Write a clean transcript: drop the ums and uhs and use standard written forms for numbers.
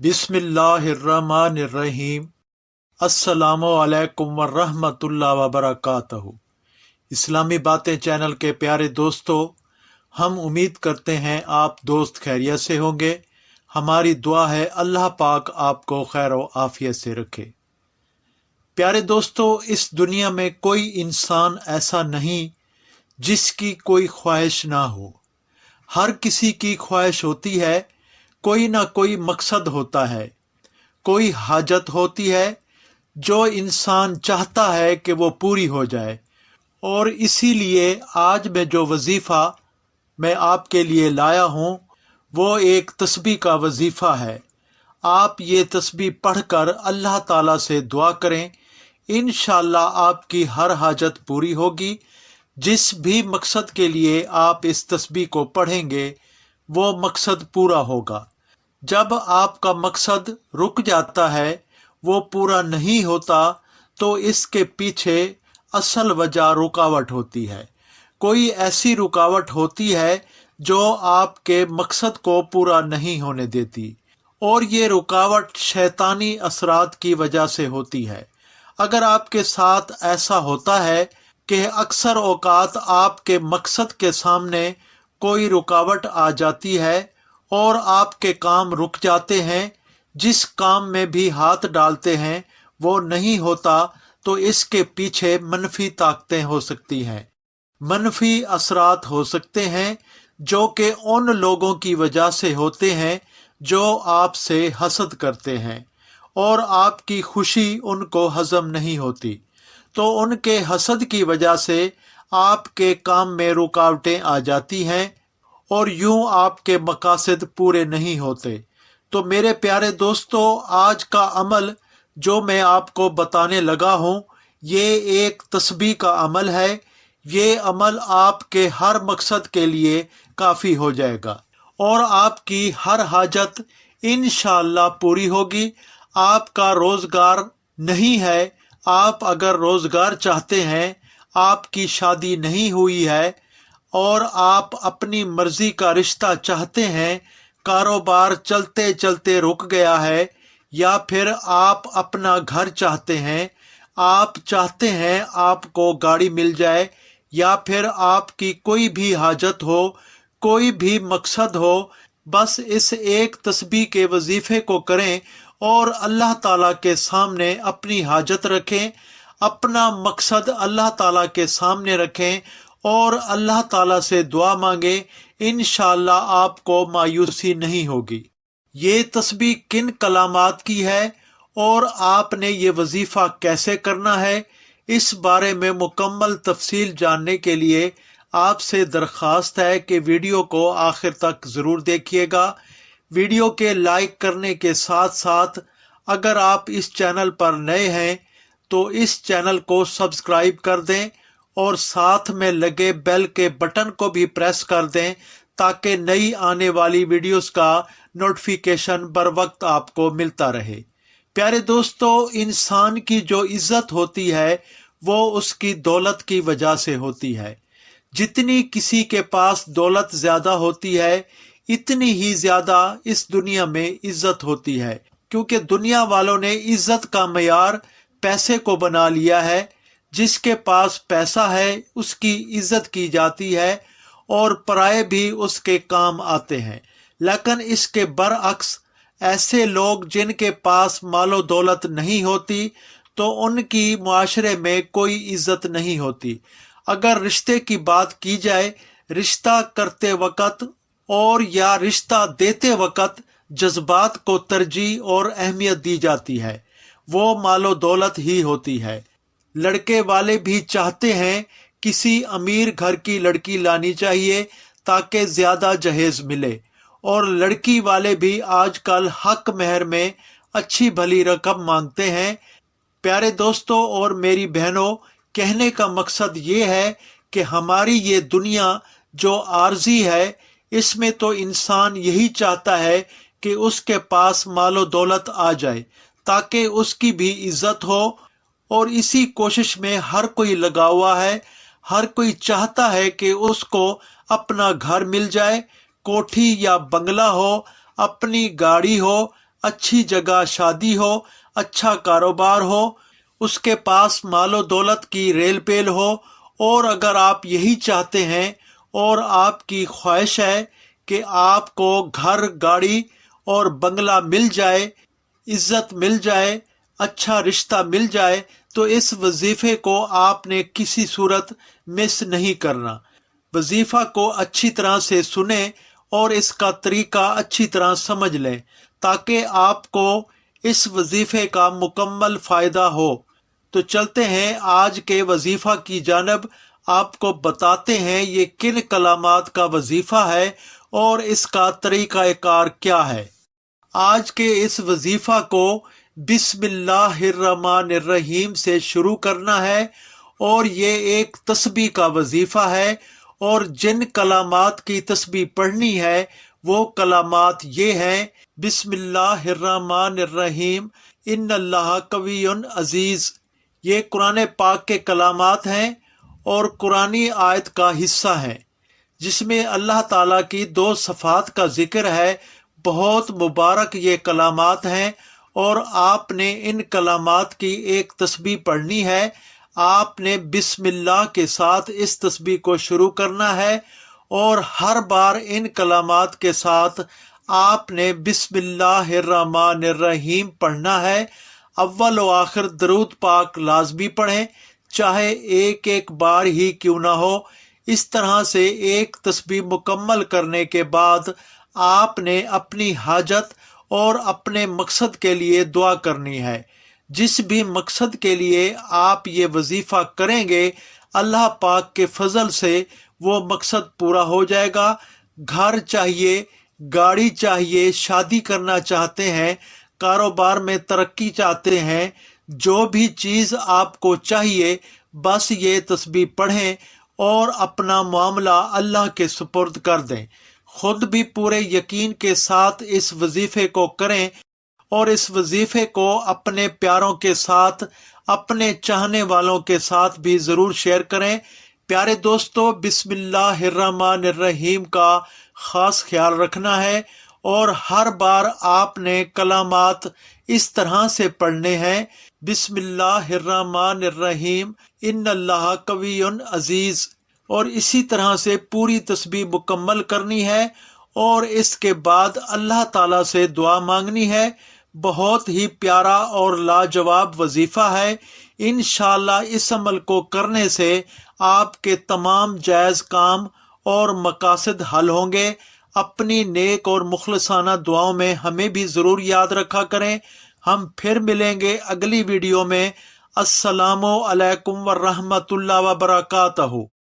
बिस्मिल्लाहिर्रहमानिर्रहीम। अस्सलामु-अलैकुम वरहमतुल्लाहि वबरकातुहू। इस्लामी बातें चैनल के प्यारे दोस्तों, हम उम्मीद करते हैं आप दोस्त खैरियत से होंगे। हमारी दुआ है अल्लाह पाक आपको खैर व आफियत से रखे। प्यारे दोस्तों, इस दुनिया में कोई इंसान ऐसा नहीं जिसकी कोई ख्वाहिश ना हो। हर किसी की ख्वाहिश होती है, कोई ना कोई मकसद होता है, कोई हाजत होती है जो इंसान चाहता है कि वो पूरी हो जाए। और इसीलिए आज मैं जो वजीफ़ा मैं आपके लिए लाया हूँ वो एक तस्बीह का वजीफ़ा है। आप ये तस्बीह पढ़कर अल्लाह ताला से दुआ करें, इंशा अल्लाह आपकी हर हाजत पूरी होगी। जिस भी मकसद के लिए आप इस तस्बीह को पढ़ेंगे वो मकसद पूरा होगा। जब आपका मकसद रुक जाता है, वो पूरा नहीं होता, तो इसके पीछे असल वजह रुकावट होती है। कोई ऐसी रुकावट होती है जो आपके मकसद को पूरा नहीं होने देती, और ये रुकावट शैतानी असरात की वजह से होती है। अगर आपके साथ ऐसा होता है कि अक्सर औकात आपके मकसद के सामने कोई रुकावट आ जाती है और आपके काम रुक जाते हैं, जिस काम में भी हाथ डालते हैं वो नहीं होता, तो इसके पीछे मनफी ताकतें हो सकती हैं, मनफी असरात हो सकते हैं जो कि उन लोगों की वजह से होते हैं जो आपसे हसद करते हैं और आपकी खुशी उनको हजम नहीं होती। तो उनके हसद की वजह से आपके काम में रुकावटें आ जाती हैं और यूं आपके मकासद पूरे नहीं होते। तो मेरे प्यारे दोस्तों, आज का अमल जो मैं आपको बताने लगा हूँ ये एक तस्बीह का अमल है। ये अमल आपके हर मकसद के लिए काफ़ी हो जाएगा और आपकी हर हाजत इंशा अल्लाह पूरी होगी। आपका रोज़गार नहीं है, आप अगर रोज़गार चाहते हैं, आपकी शादी नहीं हुई है और आप अपनी मर्जी का रिश्ता चाहते हैं, कारोबार चलते चलते रुक गया है, या फिर आप अपना घर चाहते हैं, आप चाहते हैं आपको गाड़ी मिल जाए, या फिर आपकी कोई भी हाजत हो, कोई भी मकसद हो, बस इस एक तस्बीह के वजीफे को करें और अल्लाह ताला के सामने अपनी हाजत रखें, अपना मकसद अल्लाह ताला के सामने रखें और अल्लाह ताला से दुआ मांगे। इंशाअल्लाह आपको मायूसी नहीं होगी। ये तस्बीह किन कलामात की है और आपने ये वजीफ़ा कैसे करना है, इस बारे में मुकम्मल तफसील जानने के लिए आपसे दरख्वास्त है कि वीडियो को आखिर तक ज़रूर देखिएगा। वीडियो के लाइक करने के साथ साथ अगर आप इस चैनल पर नए हैं तो इस चैनल को सब्सक्राइब कर दें और साथ में लगे बेल के बटन को भी प्रेस कर दें ताकि नई आने वाली वीडियोस का नोटिफिकेशन बर वक्त आपको मिलता रहे। प्यारे दोस्तों, इंसान की जो इज्जत होती है वो उसकी दौलत की वजह से होती है। जितनी किसी के पास दौलत ज़्यादा होती है इतनी ही ज़्यादा इस दुनिया में इज्जत होती है, क्योंकि दुनिया वालों ने इज्जत का मयार पैसे को बना लिया है। जिसके पास पैसा है उसकी इज्जत की जाती है और पराये भी उसके काम आते हैं। लेकिन इसके बरअक्स ऐसे लोग जिनके पास मालो दौलत नहीं होती तो उनकी मुआशरे में कोई इज्जत नहीं होती। अगर रिश्ते की बात की जाए, रिश्ता करते वक्त और या रिश्ता देते वक्त जज्बात को तरजीह और अहमियत दी जाती है, वो मालो दौलत ही होती है। लड़के वाले भी चाहते हैं किसी अमीर घर की लड़की लानी चाहिए ताकि ज़्यादा जहेज मिले, और लड़की वाले भी आजकल हक महर में अच्छी भली रकम मांगते हैं। प्यारे दोस्तों और मेरी बहनों, कहने का मकसद ये है कि हमारी ये दुनिया जो आर्जी है, इसमें तो इंसान यही चाहता है कि उसके पास मालो दौलत आ जाए ताकि उसकी भी इज्जत हो, और इसी कोशिश में हर कोई लगा हुआ है। हर कोई चाहता है कि उसको अपना घर मिल जाए, कोठी या बंगला हो, अपनी गाड़ी हो, अच्छी जगह शादी हो, अच्छा कारोबार हो, उसके पास मालो दौलत की रेल पेल हो, और अगर आप यही चाहते हैं और आपकी ख्वाहिश है कि आपको घर, गाड़ी और बंगला मिल जाए, इज्जत मिल जाए, अच्छा रिश्ता मिल जाए, तो इस वजीफे को आपने किसी सूरत मिस नहीं करना। वजीफा को अच्छी तरह से सुने और इसका तरीका अच्छी तरह समझ लें, ताकि आपको इस वजीफे का मुकम्मल फ़ायदा हो। तो चलते हैं आज के वजीफा की जानब, आपको बताते हैं ये किन कलामात का वजीफा है और इसका तरीक़ाकार क्या है। आज के इस वजीफा को बिस्मिल्लाहिर्रहमानिर्रहीम से शुरू करना है, और ये एक तस्बीह का वजीफा है, और जिन कलामात की तस्बीह पढ़नी है वो कलामात ये हैं: बिस्मिल्लाहिर्रहमानिर्रहीम, इन्नल्लाह कवियुन अजीज। ये कुरान पाक के कलामात हैं और कुरानी आयत का हिस्सा हैं, जिसमें अल्लाह ताला की 2 सफ़ात का जिक्र है। बहुत मुबारक ये कलामात हैं, और आपने इन कलामात की एक तस्बीह पढ़नी है। आपने बिस्मिल्लाह के साथ इस तस्बीह को शुरू करना है, और हर बार इन कलामात के साथ आपने बिस्मिल्लाहिर्रहमानिर्रहीम पढ़ना है। अव्वल व आखिर दरूद पाक लाजमी पढ़ें, चाहे एक एक बार ही क्यों ना हो। इस तरह से एक तस्बीह मुकम्मल करने के बाद आपने अपनी हाजत और अपने मकसद के लिए दुआ करनी है। जिस भी मकसद के लिए आप ये वजीफा करेंगे, अल्लाह पाक के फजल से वो मकसद पूरा हो जाएगा। घर चाहिए, गाड़ी चाहिए, शादी करना चाहते हैं, कारोबार में तरक्की चाहते हैं, जो भी चीज़ आपको चाहिए, बस ये तस्बीह पढ़ें और अपना मामला अल्लाह के सुपुर्द कर दें। खुद भी पूरे यकीन के साथ इस वजीफे को करें, और इस वजीफे को अपने प्यारों के साथ, अपने चाहने वालों के साथ भी ज़रूर शेयर करें। प्यारे दोस्तों, बिस्मिल्लाहिर्रहमानिर्रहीम का ख़ास ख्याल रखना है, और हर बार आपने कलामात इस तरह से पढ़ने हैं: बिस्मिल्लाहिर्रहमानिर्रहीम, इन्नल्लाह कवियुन अजीज़। और इसी तरह से पूरी तस्बीह मुकम्मल करनी है, और इसके बाद अल्लाह ताला से दुआ मांगनी है। बहुत ही प्यारा और लाजवाब वजीफा है। इंशा अल्लाह इस अमल को करने से आपके तमाम जायज़ काम और मकासद हल होंगे। अपनी नेक और मुखलसाना दुआओं में हमें भी ज़रूर याद रखा करें। हम फिर मिलेंगे अगली वीडियो में। अस्सलामो अलैकुम व रहमतुल्लाह व बरकातहू।